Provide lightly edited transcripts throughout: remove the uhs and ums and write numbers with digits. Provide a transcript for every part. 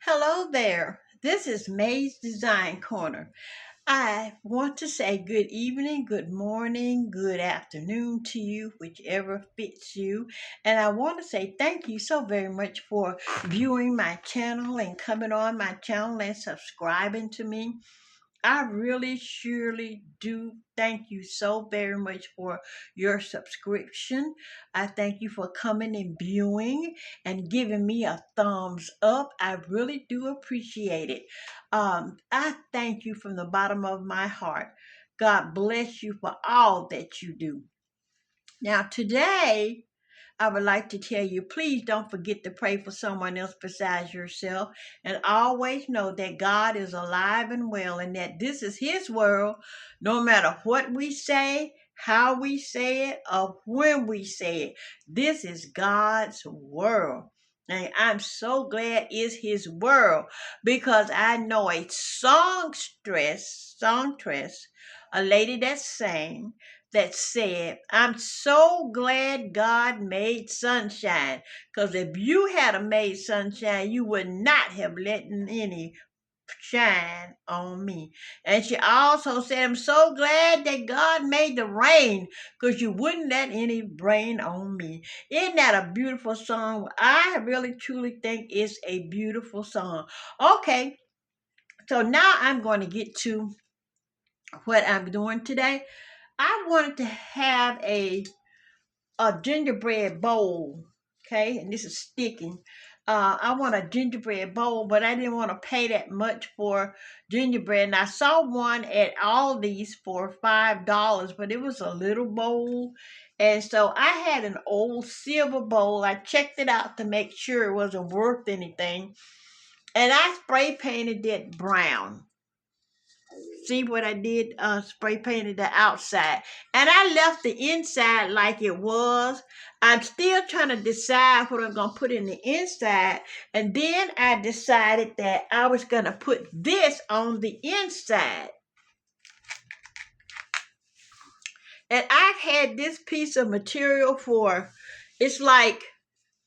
Hello there. This is May's Design Corner. I want to say good evening, good morning, good afternoon to you, whichever fits you. And I want to say thank you so very much for viewing my channel and coming on my channel and subscribing to me. I really, surely do thank you so very much for your subscription. I thank you for coming and viewing and giving me a thumbs up. I really do appreciate it. I thank you from the bottom of my heart. God bless you for all that you do. Now, today, I would like to tell you, please don't forget to pray for someone else besides yourself. And always know that God is alive and well and that this is His world, no matter what we say, how we say it, or when we say it. This is God's world. And I'm so glad it's His world because I know a songstress, a lady that sang that said, I'm so glad God made sunshine. Because if you had a made sunshine, you would not have let any shine on me. And she also said, I'm so glad that God made the rain because you wouldn't let any rain on me. Isn't that a beautiful song? I really truly think it's a beautiful song. Okay, so now I'm going to get to what I'm doing today. I wanted to have a gingerbread bowl. Okay, and this is sticking. I want a gingerbread bowl, but I didn't want to pay that much for gingerbread. And I saw one at Aldi's for $5, but it was a little bowl. And so I had an old silver bowl. I checked it out to make sure it wasn't worth anything. And I spray painted it brown. See what I did? Spray painted the outside. And I left the inside like it was. I'm still trying to decide what I'm going to put in the inside. And then I decided that I was going to put this on the inside. And I've had this piece of material for, it's like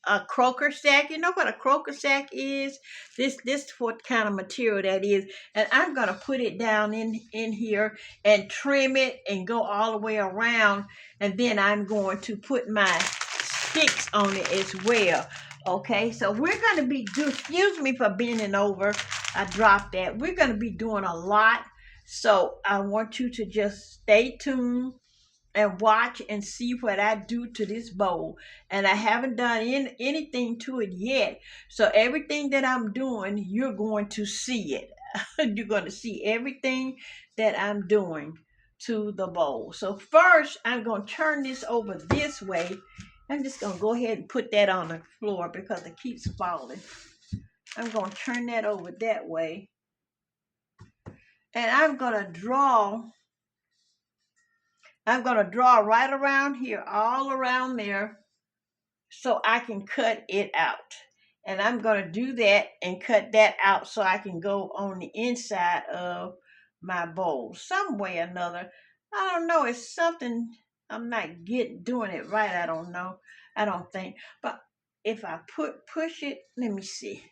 a croaker sack. You know what a croaker sack is? This what kind of material that is. And I'm gonna put it down in here and trim it and go all the way around. And then I'm going to put my sticks on it as well. Okay, so we're gonna be do. Excuse me for bending over. I dropped that. We're gonna be doing a lot. So I want you to just stay tuned and watch and see what I do to this bowl. And I haven't done anything to it yet. So everything that I'm doing, you're going to see it. You're going to see everything that I'm doing to the bowl. So first, I'm going to turn this over this way. I'm just going to go ahead and put that on the floor because it keeps falling. I'm going to turn that over that way. And I'm going to draw right around here, all around there, so I can cut it out. And I'm going to do that and cut that out so I can go on the inside of my bowl some way or another. I don't know. It's something I'm not doing it right. I don't know. I don't think. But if I push it, let me see.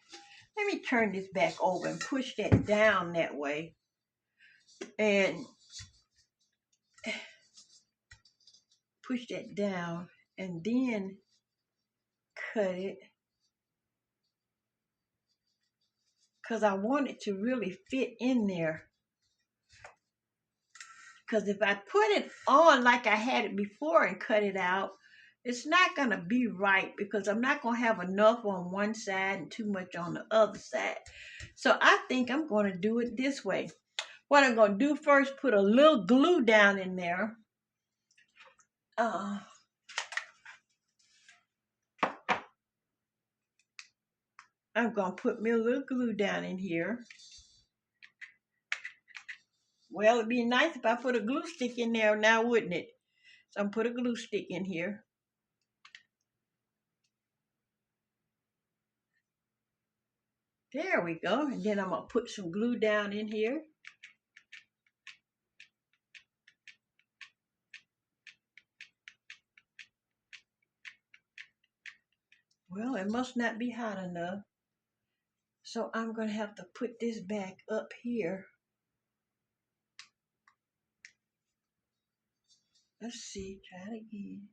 Let me turn this back over and push that down that way. And push that down and then cut it because I want it to really fit in there. Because if I put it on like I had it before and cut it out, it's not going to be right because I'm not going to have enough on one side and too much on the other side. So I think I'm going to do it this way. What I'm going to do first, put a little glue down in there. I'm going to put me a little glue down in here. Well, it'd be nice if I put a glue stick in there now, wouldn't it? So I'm put a glue stick in here. There we go. And then I'm going to put some glue down in here. Well, it must not be hot enough. So I'm going to have to put this back up here. Let's see, try it again.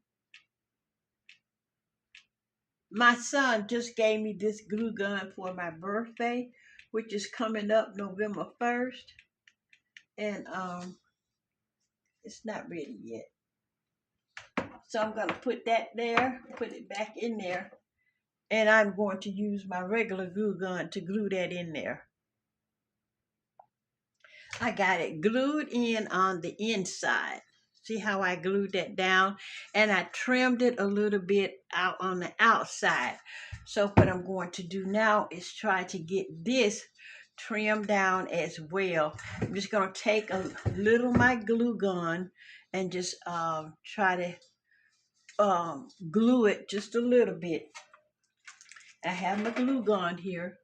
My son just gave me this glue gun for my birthday, which is coming up November 1st. And it's not ready yet. So I'm going to put that there, put it back in there. And I'm going to use my regular glue gun to glue that in there. I got it glued in on the inside. See how I glued that down? And I trimmed it a little bit out on the outside. So what I'm going to do now is try to get this trimmed down as well. I'm just going to take a little of my glue gun and just try to glue it just a little bit. I have my glue gun here.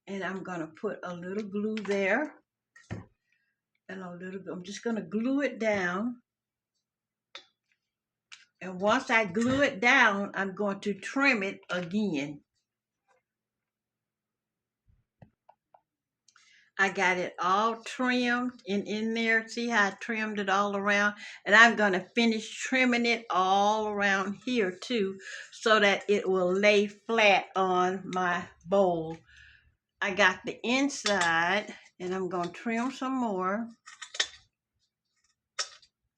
And I'm going to put a little glue there. And I'm just going to glue it down. And once I glue it down, I'm going to trim it again. I got it all trimmed in there. See how I trimmed it all around? And I'm going to finish trimming it all around here too, so that it will lay flat on my bowl. I got the inside, and I'm going to trim some more,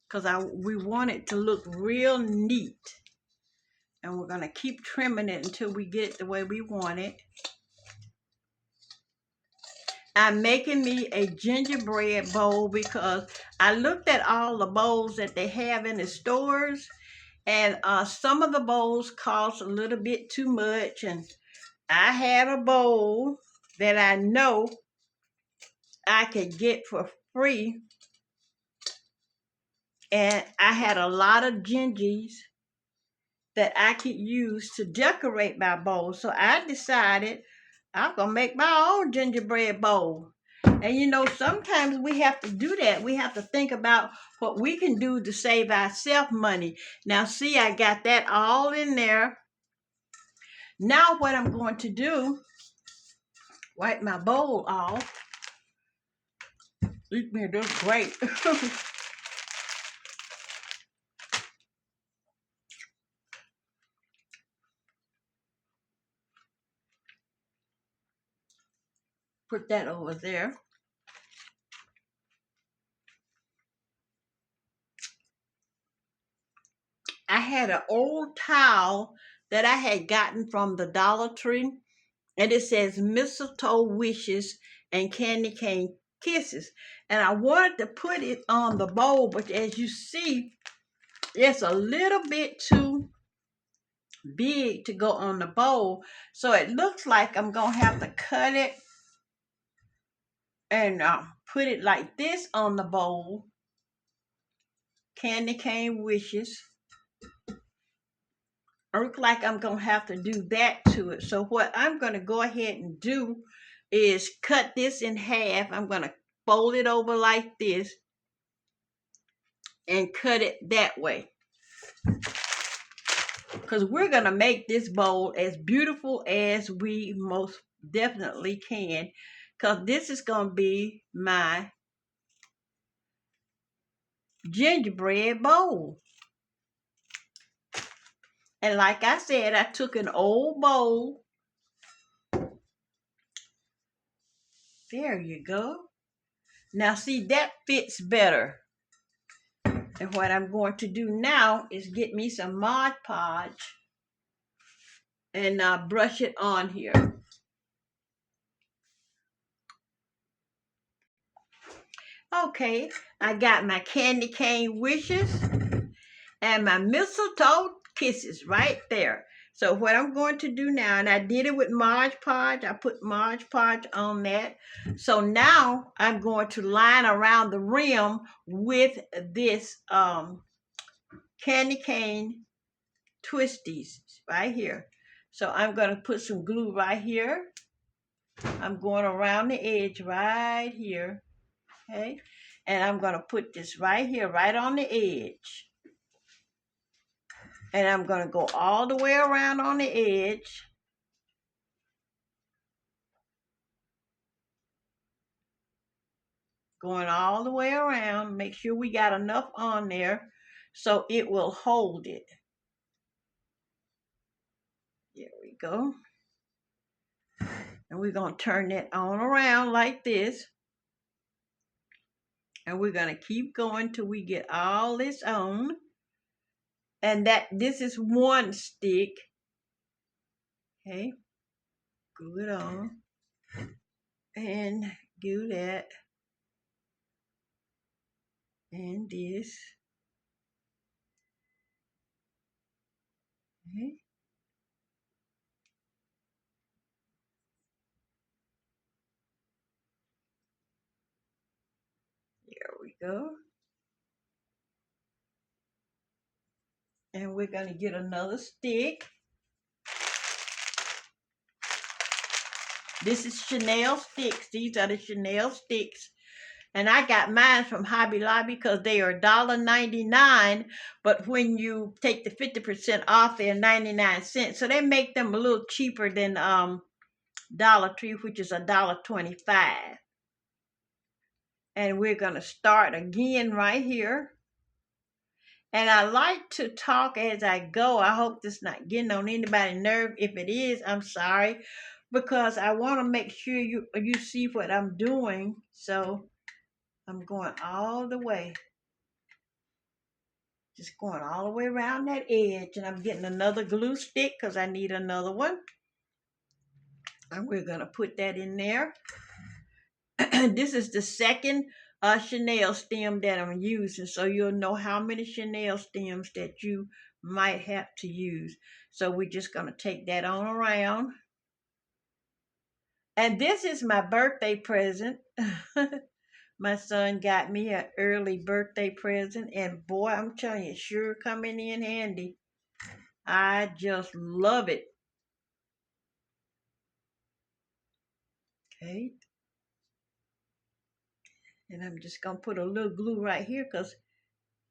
because we want it to look real neat. And we're going to keep trimming it until we get it the way we want it. I'm making me a gingerbread bowl because I looked at all the bowls that they have in the stores, and some of the bowls cost a little bit too much. And I had a bowl that I know I could get for free, and I had a lot of gingies that I could use to decorate my bowl. So I decided I'm going to make my own gingerbread bowl. And you know, sometimes we have to do that. We have to think about what we can do to save ourselves money. Now, see, I got that all in there. Now what I'm going to do, wipe my bowl off. Look, man, that's great. Put that over there. I had an old towel that I had gotten from the Dollar Tree, and it says mistletoe wishes and candy cane kisses. And I wanted to put it on the bowl, but as you see, it's a little bit too big to go on the bowl. So it looks like I'm going to have to cut it and put it like this on the bowl. Candy cane wishes. It looks like I'm going to have to do that to it. So what I'm going to go ahead and do is cut this in half. I'm going to fold it over like this and cut it that way. Because we're going to make this bowl as beautiful as we most definitely can. Because this is going to be my gingerbread bowl. And like I said, I took an old bowl. There you go. Now see, that fits better. And what I'm going to do now is get me some Mod Podge and brush it on here. Okay, I got my candy cane wishes and my mistletoe kisses right there. So what I'm going to do now, and I did it with Mod Podge. I put Mod Podge on that. So now I'm going to line around the rim with this candy cane twisties right here. So I'm going to put some glue right here. I'm going around the edge right here. Okay. And I'm going to put this right here, right on the edge. And I'm going to go all the way around on the edge. going all the way around. Make sure we got enough on there so it will hold it. There we go. And we're going to turn it on around like this. And we're going to keep going till we get all this on. And this is one stick. Okay. Glue it on. And do that. And this. Okay. There we go. And we're going to get another stick. This is Chanel sticks. These are the Chanel sticks. And I got mine from Hobby Lobby because they are $1.99. But when you take the 50% off, they're 99 cents. So they make them a little cheaper than Dollar Tree, which is $1.25. And we're going to start again right here. And I like to talk as I go. I hope this is not getting on anybody's nerve. If it is, I'm sorry. Because I want to make sure you see what I'm doing. So I'm going all the way. Just going all the way around that edge. And I'm getting another glue stick because I need another one. And we're going to put that in there. This is the second Chanel stem that I'm using. So you'll know how many Chanel stems that you might have to use. So we're just going to take that on around. And this is my birthday present. My son got me an early birthday present. And boy, I'm telling you, it's sure coming in handy. I just love it. Okay. And I'm just going to put a little glue right here because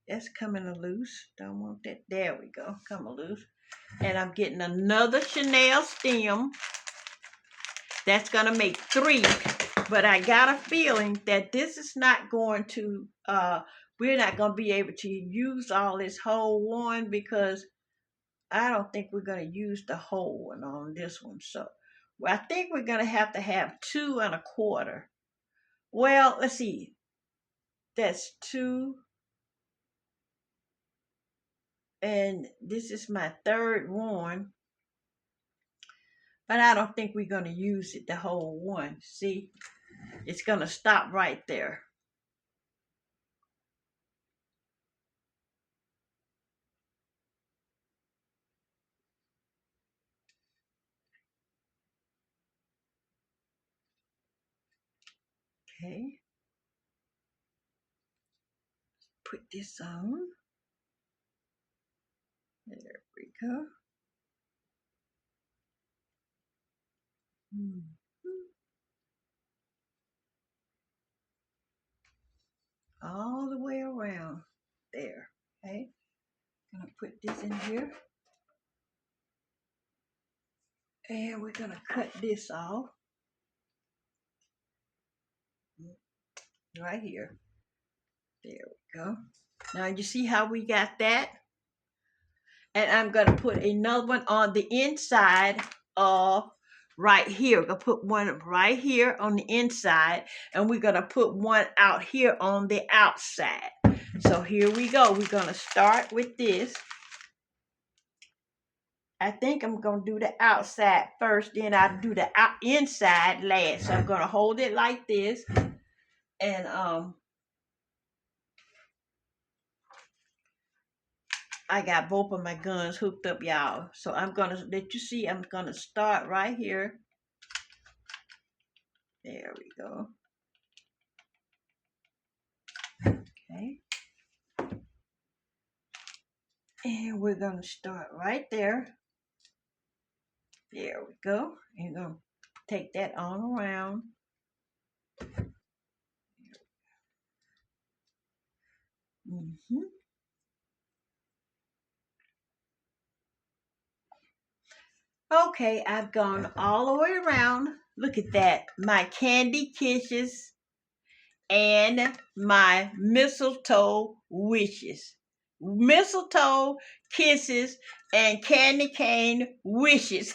that's coming loose. Don't want that. There we go. Coming loose. And I'm getting another Chanel stem. That's going to make 3. But I got a feeling that this is not going to, we're not going to be able to use all this whole one because I don't think we're going to use the whole one on this one. So I think we're going to have 2 1/4. Well, let's see. That's 2. And this is my 3rd one. But I don't think we're going to use it the whole one. See, it's going to stop right there. Okay. Put this on. There we go. All the way around there. Okay. Gonna put this in here. And we're gonna cut this off. Right here. There we go. Now you see how we got that? And I'm gonna put another one on the inside of right here. We're gonna put one right here on the inside, and we're gonna put one out here on the outside. So here we go. We're gonna start with this. I think I'm gonna do the outside first, then I'll do the inside last. So I'm gonna hold it like this, and I got both of my guns hooked up, y'all. So I'm gonna let you see. I'm gonna start right here. There we go. Okay. And we're gonna start right there. There we go. And you're gonna take that on around. Okay, I've gone all the way around. Look at that. My candy kisses and my mistletoe wishes. Mistletoe kisses and candy cane wishes.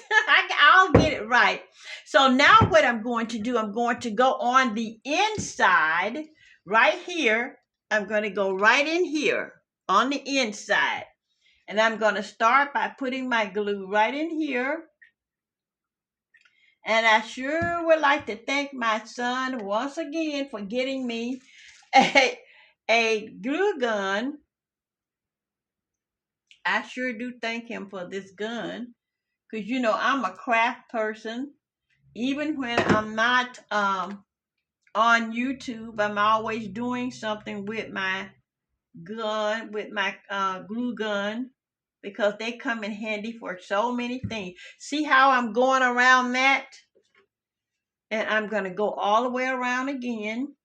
I'll get it right. So now what I'm going to do, I'm going to go on the inside right here. I'm going to go right in here on the inside. And I'm going to start by putting my glue right in here. And I sure would like to thank my son once again for getting me a glue gun. I sure do thank him for this gun. Because, I'm a craft person. Even when I'm not on YouTube, I'm always doing something with my gun, with my glue gun. Because they come in handy for so many things. See how I'm going around that? And I'm going to go all the way around again.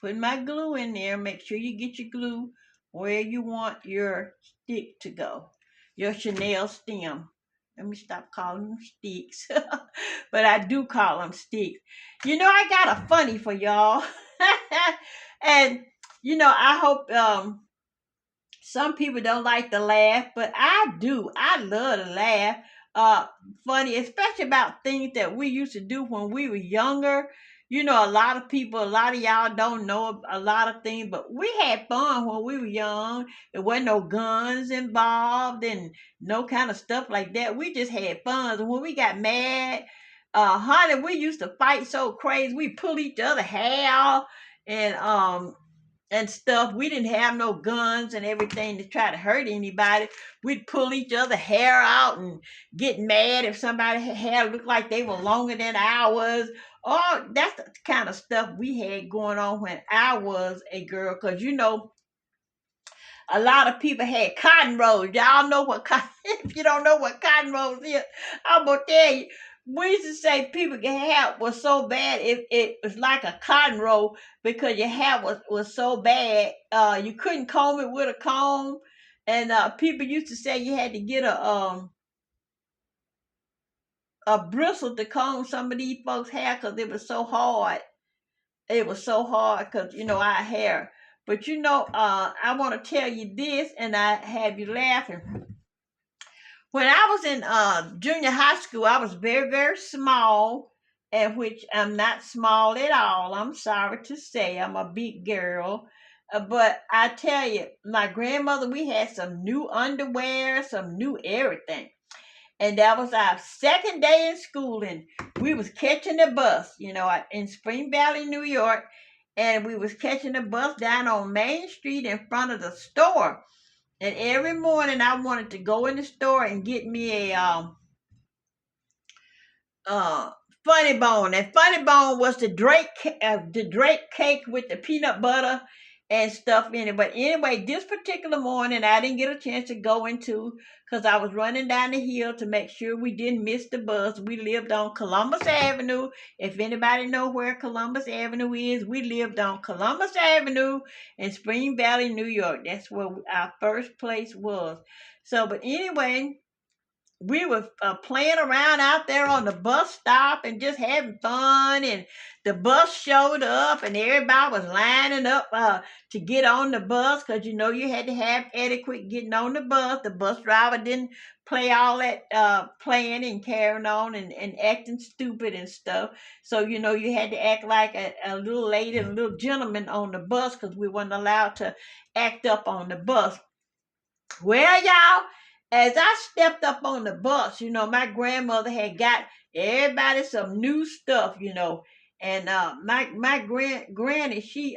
Put my glue in there. Make sure you get your glue where you want your stick to go. Your Chanel stem. Let me stop calling them sticks. But I do call them sticks. I got a funny for y'all. And, I hope some people don't like to laugh, but I do. I love to laugh. Uh, Funny, especially about things that we used to do when we were younger. A lot of people, a lot of y'all don't know a lot of things, but we had fun when we were young. There wasn't no guns involved and no kind of stuff like that. We just had fun. And when we got mad, honey, we used to fight so crazy. We pull each other hair and stuff. We didn't have no guns and everything to try to hurt anybody. We'd pull each other hair out and get mad if somebody's hair looked like they were longer than ours. Oh, that's the kind of stuff we had going on when I was a girl. Because, a lot of people had cotton rolls. Y'all know what cotton, if you don't know what cotton rolls is, I'm going to tell you. We used to say people get hair was so bad it was like a cotton roll because your hair was so bad. You couldn't comb it with a comb. And people used to say you had to get a bristle to comb some of these folks' hair because it was so hard. It was so hard because, our hair. But, I want to tell you this, and I have you laughing. When I was in junior high school, I was very, very small, and which I'm not small at all. I'm sorry to say, I'm a big girl. But I tell you, my grandmother, we had some new underwear, some new everything. And that was our second day in school, and we was catching the bus, in Spring Valley, New York, and we was catching the bus down on Main Street in front of the store. And every morning I wanted to go in the store and get me a uh funny bone. And funny bone was the Drake cake with the peanut butter and stuff in it. But anyway, this particular morning I didn't get a chance to go into because I was running down the hill to make sure we didn't miss the bus. We lived on Columbus Avenue. If anybody know where Columbus Avenue is, we lived on Columbus Avenue in Spring Valley, New York. That's where our first place was. So, but anyway, we were playing around out there on the bus stop and just having fun, and the bus showed up and everybody was lining up to get on the bus because you had to have etiquette getting on the bus. The bus driver didn't play all that playing and carrying on and acting stupid and stuff. So you had to act like a little lady and a little gentleman on the bus because we weren't allowed to act up on the bus. Well, y'all, as I stepped up on the bus, my grandmother had got everybody some new stuff, and my granny, she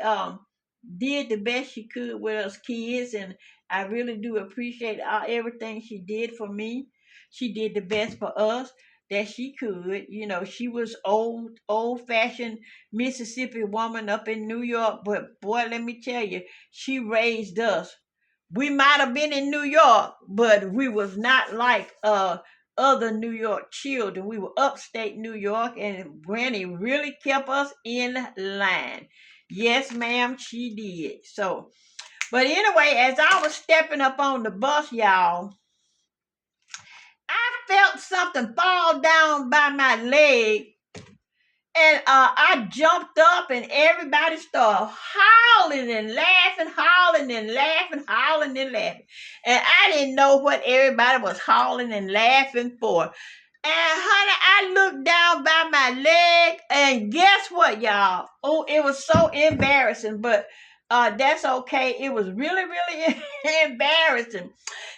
did the best she could with us kids, and I really do appreciate everything she did for me. She did the best for us that she could. She was old fashioned Mississippi woman up in New York, but boy, let me tell you, she raised us. We might have been in New York, but we was not like other New York children. We were upstate New York, and Granny really kept us in line. Yes, ma'am, she did. So, but anyway, as I was stepping up on the bus, y'all, I felt something fall down by my leg, And I jumped up and everybody started howling and laughing, howling and laughing, howling and laughing. And I didn't know what everybody was howling and laughing for. And honey, I looked down by my leg and guess what, y'all? Oh, it was so embarrassing, but that's okay. It was really, really embarrassing.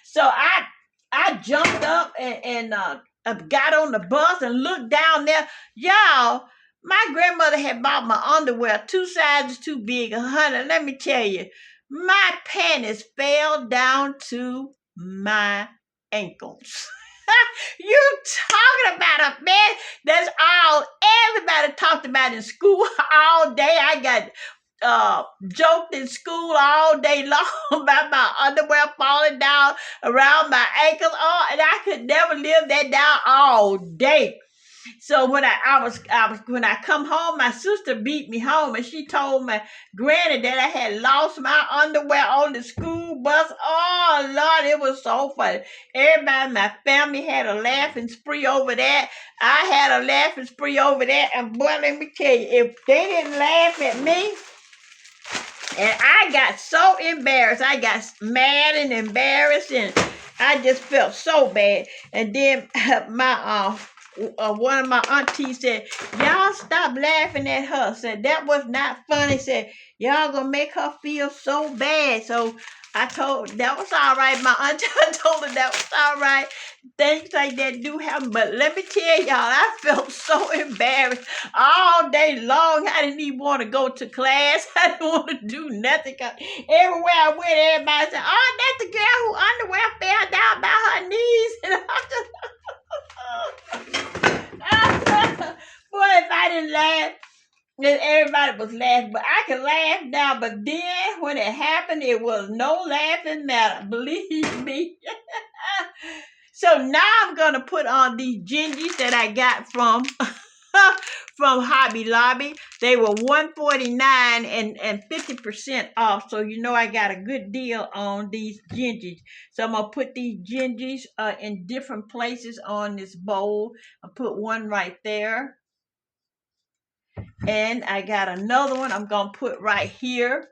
So I jumped up and got on the bus and looked down there. Y'all, my grandmother had bought my underwear 2 sizes too big. Honey, let me tell you, my panties fell down to my ankles. You talking about a man? That's all everybody talked about in school all day. I got joked in school all day long about my underwear falling down around my ankles. Oh, and I could never live that down all day. So when I come home, my sister beat me home, and she told my granny that I had lost my underwear on the school bus. Oh Lord, it was so funny. Everybody in my family had a laughing spree over that. I had a laughing spree over that, and boy, let me tell you, if they didn't laugh at me. And I got so embarrassed. I got mad and embarrassed, and I just felt so bad. And then my one of my aunties said, "Y'all stop laughing at her." Said that was not funny. Said y'all gonna make her feel so bad. So I told that was all right. My auntie I told her that was all right. Things like that do happen, but let me tell y'all, I felt so embarrassed all day long. I didn't even want to go to class. I didn't want to do nothing. 'Cause everywhere I went, everybody said, "Oh, that's the girl who underwear fell down by her knees." And I just, boy, if I didn't laugh, then everybody was laughing. But I could laugh now. But then when it happened, it was no laughing matter. Believe me. So now I'm gonna put on these gingies that I got from from Hobby Lobby. They were $149 and 50% off. So you know I got a good deal on these gingies. So I'm gonna put these gingies in different places on this bowl. I'll put one right there. And I got another one I'm gonna put right here.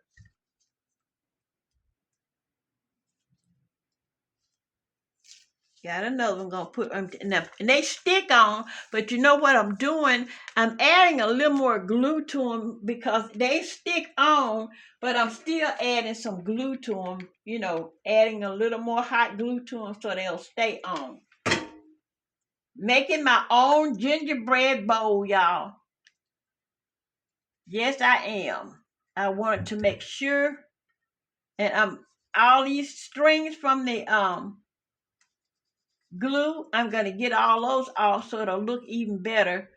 Got another one gonna put them and they stick on, but you know what I'm doing? I'm adding a little more glue to them because they stick on, but I'm still adding some glue to them. You know, adding a little more hot glue to them so they'll stay on. Making my own gingerbread bowl, y'all. Yes, I am. I wanted to make sure, and all these strings from the glue, I'm gonna get all those off so it'll look even better.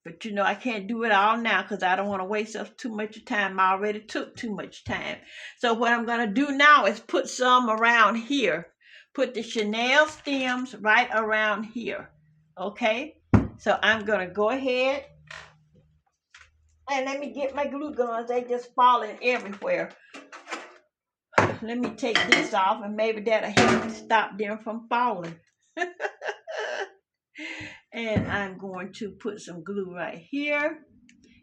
But you know, I can't do it all now because I don't want to waste up too much time. I already took too much time. So what I'm gonna do now is put some around here. Put the Chanel stems right around here. Okay? So I'm gonna go ahead and let me get my glue guns. They just falling everywhere. Let me take this off and maybe that'll help stop them from falling. And I'm going to put some glue right here.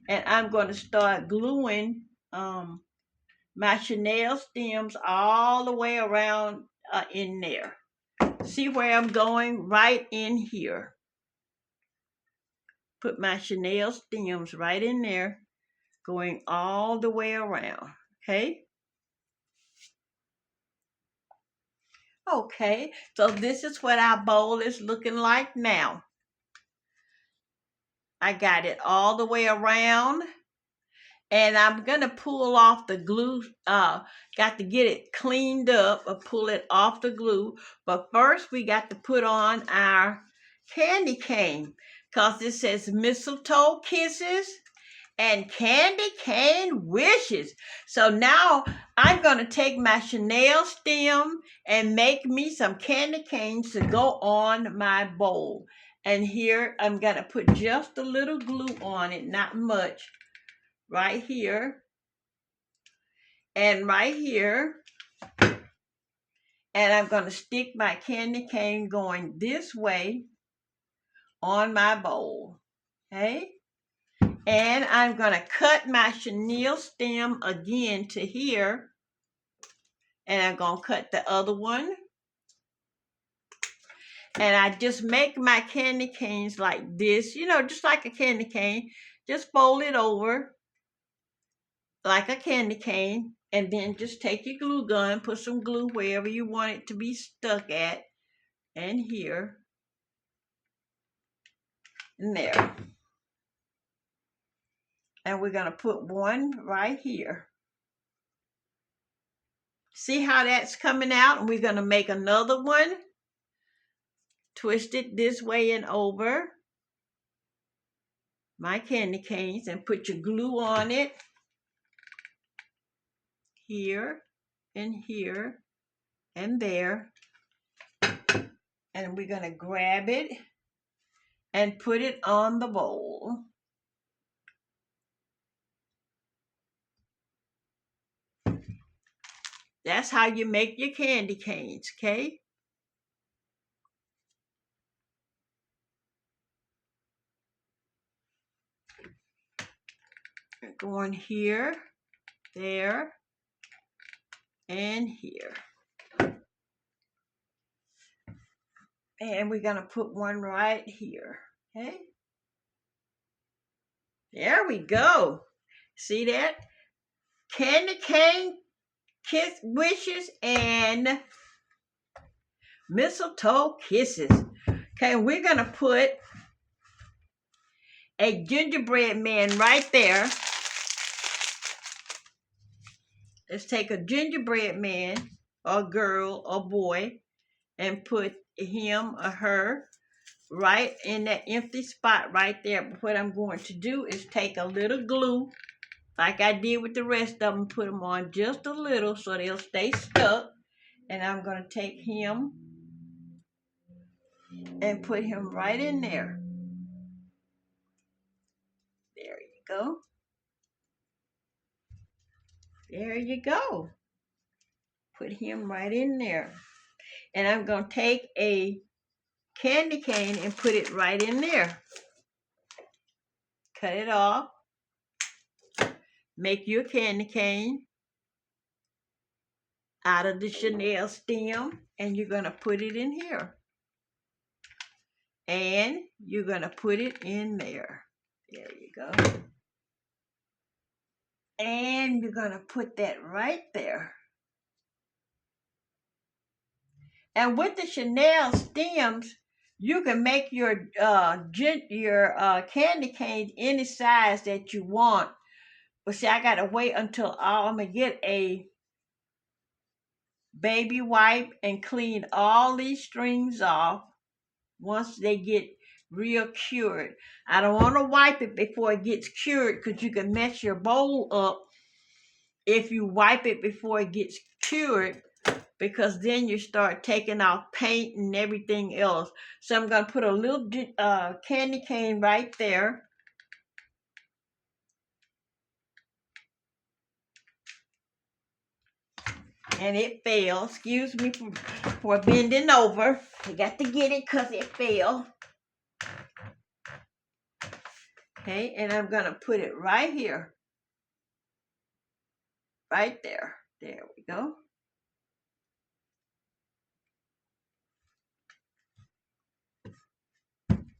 And I'm going to start gluing my Chanel stems all the way around in there. See where I'm going? Right in here. Put my Chanel stems right in there, going all the way around. Okay? Okay, so this is what our bowl is looking like now. I got it all the way around. And I'm gonna pull off the glue. Got to get it cleaned up or pull it off the glue. But first, we got to put on our candy cane because it says mistletoe kisses and candy cane wishes. So now I'm gonna take my Chanel stem and make me some candy canes to go on my bowl. And here I'm gonna put just a little glue on it, not much. Right here and right here. And I'm going to stick my candy cane going this way on my bowl. Okay? And I'm going to cut my chenille stem again to here. And I'm going to cut the other one. And I just make my candy canes like this, just like a candy cane. Just fold it over like a candy cane. And then just take your glue gun, put some glue wherever you want it to be stuck at. And here. And there. And we're going to put one right here. See how that's coming out? And we're going to make another one. Twist it this way and over my candy canes and put your glue on it. Here and here and there. And we're going to grab it and put it on the bowl. That's how you make your candy canes, okay? Going here, there, and here. And we're going to put one right here, okay? There we go. See that? Candy cane, kiss wishes, and mistletoe kisses. Okay, we're going to put a gingerbread man right there. Let's take a gingerbread man, or girl, or boy, and put him or her right in that empty spot right there. But what I'm going to do is take a little glue, like I did with the rest of them, put them on just a little so they'll stay stuck. And I'm going to take him and put him right in there. There you go. There you go. Put him right in there. And I'm going to take a candy cane and put it right in there. Cut it off. Make your candy cane out of the chenille stem. And you're going to put it in here. And you're going to put it in there. There you go. And you're going to put that right there. And with the chenille stems, you can make your candy canes any size that you want. But see, I got to wait until I'm going to get a baby wipe and clean all these strings off once they get real cured. I don't want to wipe it before it gets cured because you can mess your bowl up if you wipe it before it gets cured, because then you start taking off paint and everything else. So I'm going to put a little candy cane right there. And it fell. Excuse me for bending over. I got to get it because it fell. Okay, and I'm going to put it right here. Right there. There we go.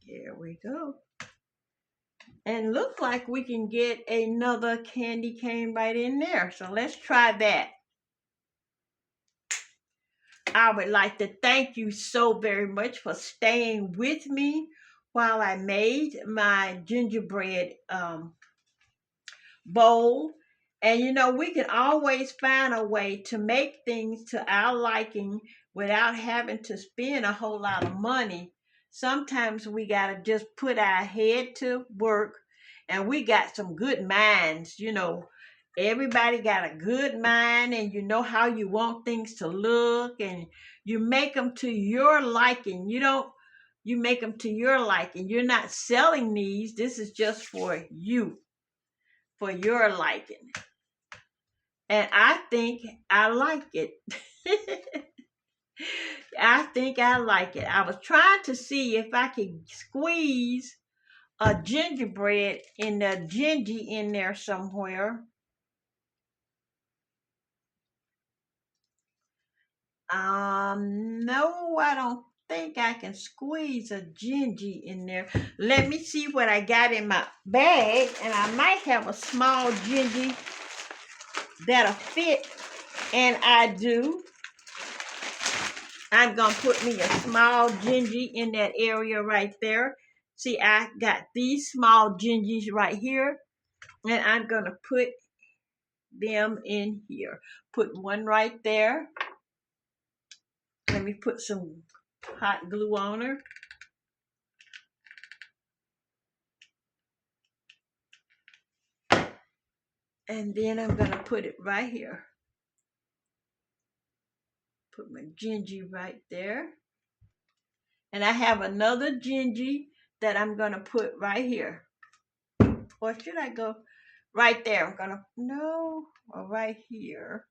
There we go. And look like we can get another candy cane right in there. So let's try that. I would like to thank you so very much for staying with me while I made my gingerbread bowl. And we can always find a way to make things to our liking without having to spend a whole lot of money. Sometimes we got to just put our head to work, and we got some good minds. Everybody got a good mind, and you know how you want things to look, and you make them to your liking. You make them to your liking. You're not selling these. This is just for you, for your liking. And I think I like it. I think I like it. I was trying to see if I could squeeze a gingerbread in the gingy in there somewhere. No, I don't think I can squeeze a gingy in there. Let me see what I got in my bag, and I might have a small gingy that'll fit, and I do. I'm gonna put me a small gingy in that area right there. See, I got these small gingies right here, and I'm gonna put them in here. Put one right there. Let me put some hot glue on her. And then I'm gonna put it right here. Put my gingy right there. And I have another gingy that I'm gonna put right here. Or should I go right there? I'm gonna, no, or right here.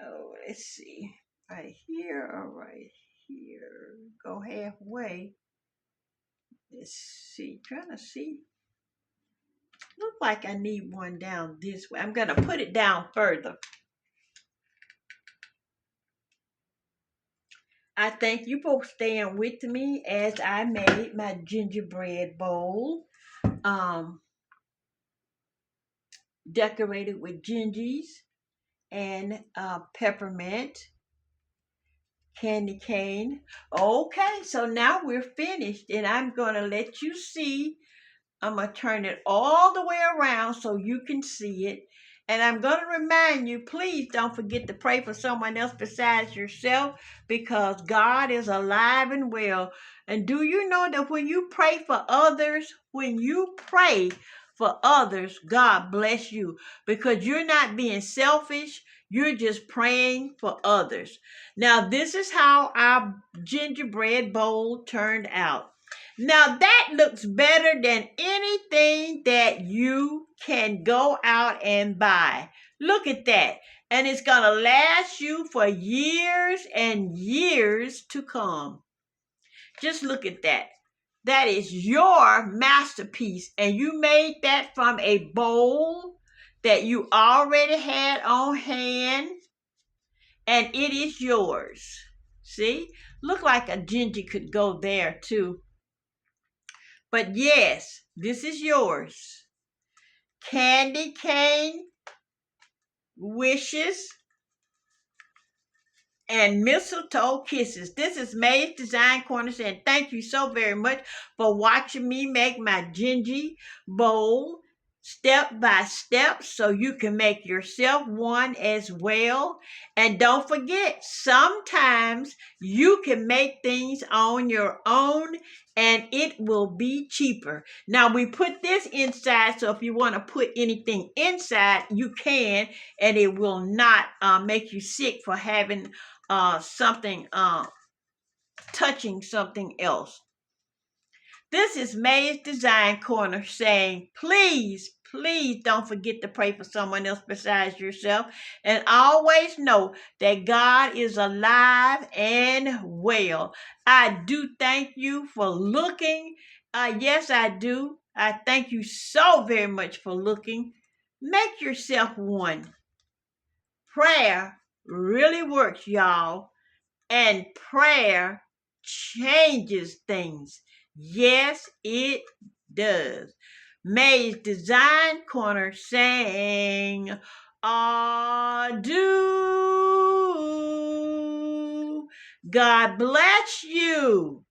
Oh, let's see. Right here or right here. Go halfway. Let's see. Trying to see. Look like I need one down this way. I'm gonna put it down further. I thank you for staying with me as I made my gingerbread bowl. Decorated with gingies and peppermint, candy cane. Okay, so now we're finished, and I'm gonna let you see. I'm going to turn it all the way around so you can see it. And I'm going to remind you, please don't forget to pray for someone else besides yourself, because God is alive and well. And do you know that when you pray for others, God bless you, because you're not being selfish. You're just praying for others. Now, this is how our gingerbread bowl turned out. Now that looks better than anything that you can go out and buy. Look at that. And it's going to last you for years and years to come. Just look at that. That is your masterpiece. And you made that from a bowl that you already had on hand. And it is yours. See? Look like a ginger could go there too. But yes, this is yours. Candy cane, wishes, and mistletoe kisses. This is May's Design Corner saying thank you so very much for watching me make my gingy bowl step by step so you can make yourself one as well. And don't forget, sometimes you can make things on your own and it will be cheaper. Now we put this inside, so if you want to put anything inside, you can, and it will not make you sick for having something touching something else. This is May's Design Corner saying, please, please don't forget to pray for someone else besides yourself. And always know that God is alive and well. I do thank you for looking. Yes, I do. I thank you so very much for looking. Make yourself one. Prayer really works, y'all. And prayer changes things. Yes, it does. May's Design Corner saying, adieu. God bless you.